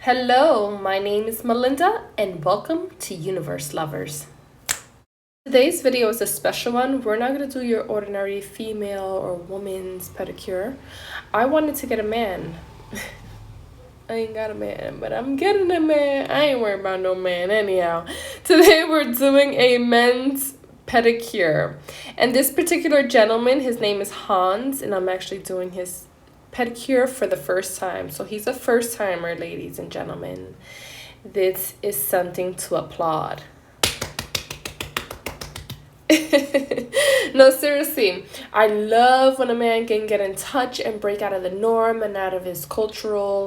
Hello, my name is Melinda and welcome to Universe Lovers. Today's video is a special one. We're not going to do your ordinary female or woman's pedicure. I wanted to get a man. I ain't got a man, but I'm getting a man. I ain't worried about no man anyhow. Today we're doing a men's pedicure. And this particular gentleman, his name is Hans, and I'm actually doing his pedicure for the first time. So he's a first timer, ladies and gentlemen. This is something to applaud. No, seriously, I love when a man can get in touch and break out of the norm and out of his cultural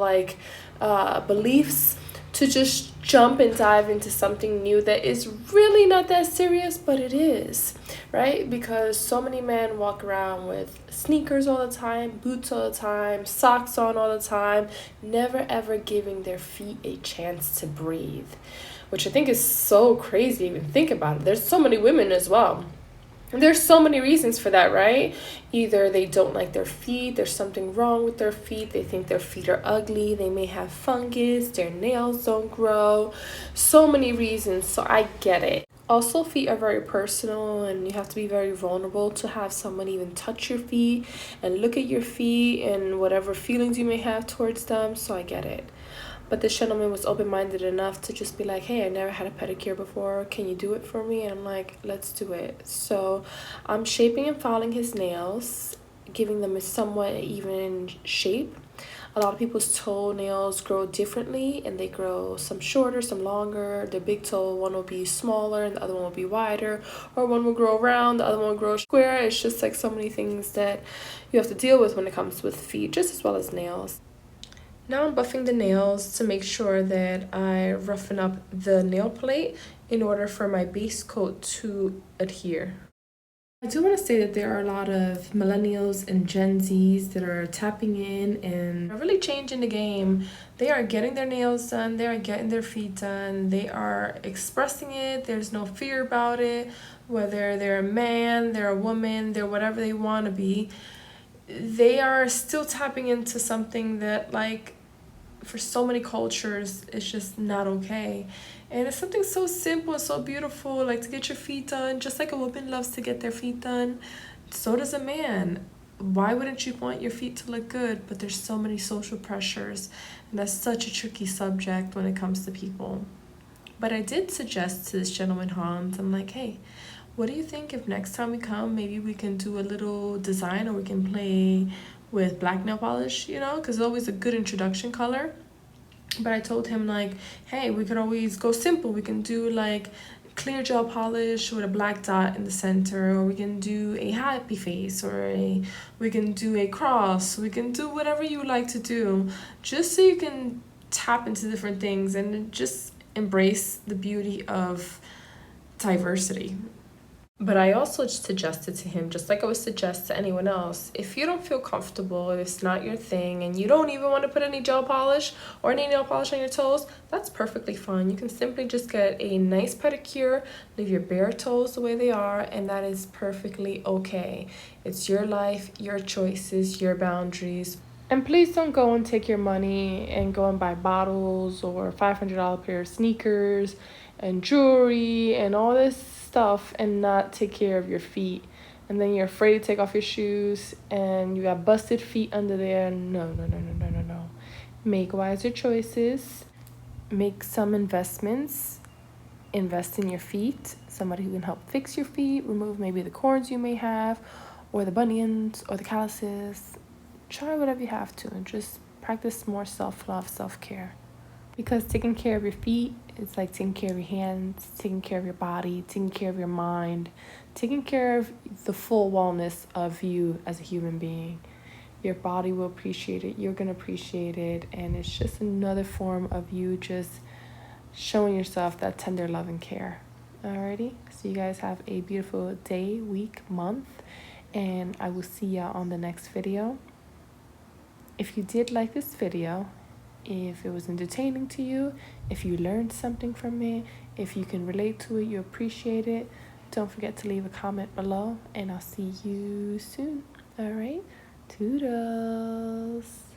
beliefs to just jump and dive into something new that is really not that serious, but it is, right? Because so many men walk around with sneakers all the time, boots all the time, socks on all the time, never ever giving their feet a chance to breathe, which I think is so crazy to even think about it. There's so many women as well. There's so many reasons for that, right? Either they don't like their feet, there's something wrong with their feet, they think their feet are ugly, they may have fungus, their nails don't grow. So many reasons, so I get it. Also, feet are very personal and you have to be very vulnerable to have someone even touch your feet and look at your feet and whatever feelings you may have towards them, so I get it. But this gentleman was open-minded enough to just be like, hey, I never had a pedicure before. Can you do it for me? And I'm like, let's do it. So I'm shaping and filing his nails, giving them a somewhat even shape. A lot of people's toenails grow differently and they grow some shorter, some longer. The big toe, one will be smaller and the other one will be wider. Or one will grow round, the other one will grow square. It's just like so many things that you have to deal with when it comes with feet, just as well as nails. Now I'm buffing the nails to make sure that I roughen up the nail plate in order for my base coat to adhere. I do want to say that there are a lot of millennials and Gen Zs that are tapping in and are really changing the game. They are getting their nails done, they are getting their feet done, they are expressing it, there's no fear about it, whether they're a man, they're a woman, they're whatever they want to be. They are still tapping into something that, like, for so many cultures it's just not okay, and it's something so simple and so beautiful, like to get your feet done. Just like a woman loves to get their feet done, so does a man. Why wouldn't you want your feet to look good? But there's so many social pressures, and that's such a tricky subject when it comes to people. But I did suggest to this gentleman Hans, I'm like, hey, what do you think if next time we come, maybe we can do a little design, or we can play with black nail polish, because it's always a good introduction color. But I told him, like, hey, we could always go simple. We can do like clear gel polish with a black dot in the center, or we can do a happy face, or we can do a cross. We can do whatever you like to do, just so you can tap into different things and just embrace the beauty of diversity. But I also suggested to him, just like I would suggest to anyone else, if you don't feel comfortable, if it's not your thing, and you don't even want to put any gel polish or any nail polish on your toes, that's perfectly fine. You can simply just get a nice pedicure, leave your bare toes the way they are, and that is perfectly okay. It's your life, your choices, your boundaries. And please don't go and take your money and go and buy bottles or $500 pair of sneakers and jewelry and all this stuff and not take care of your feet. And then you're afraid to take off your shoes and you got busted feet under there. No. Make wiser choices. Make some investments. Invest in your feet. Somebody who can help fix your feet, remove maybe the cords you may have, or the bunions, or the calluses. Try whatever you have to and just practice more self-love, self-care. Because taking care of your feet is like taking care of your hands, taking care of your body, taking care of your mind, taking care of the full wellness of you as a human being. Your body will appreciate it, you're going to appreciate it, and it's just another form of you just showing yourself that tender love and care. Alrighty, so you guys have a beautiful day, week, month, and I will see ya on the next video. If you did like this video, if it was entertaining to you, if you learned something from it, if you can relate to it, you appreciate it, don't forget to leave a comment below, and I'll see you soon. All right, toodles.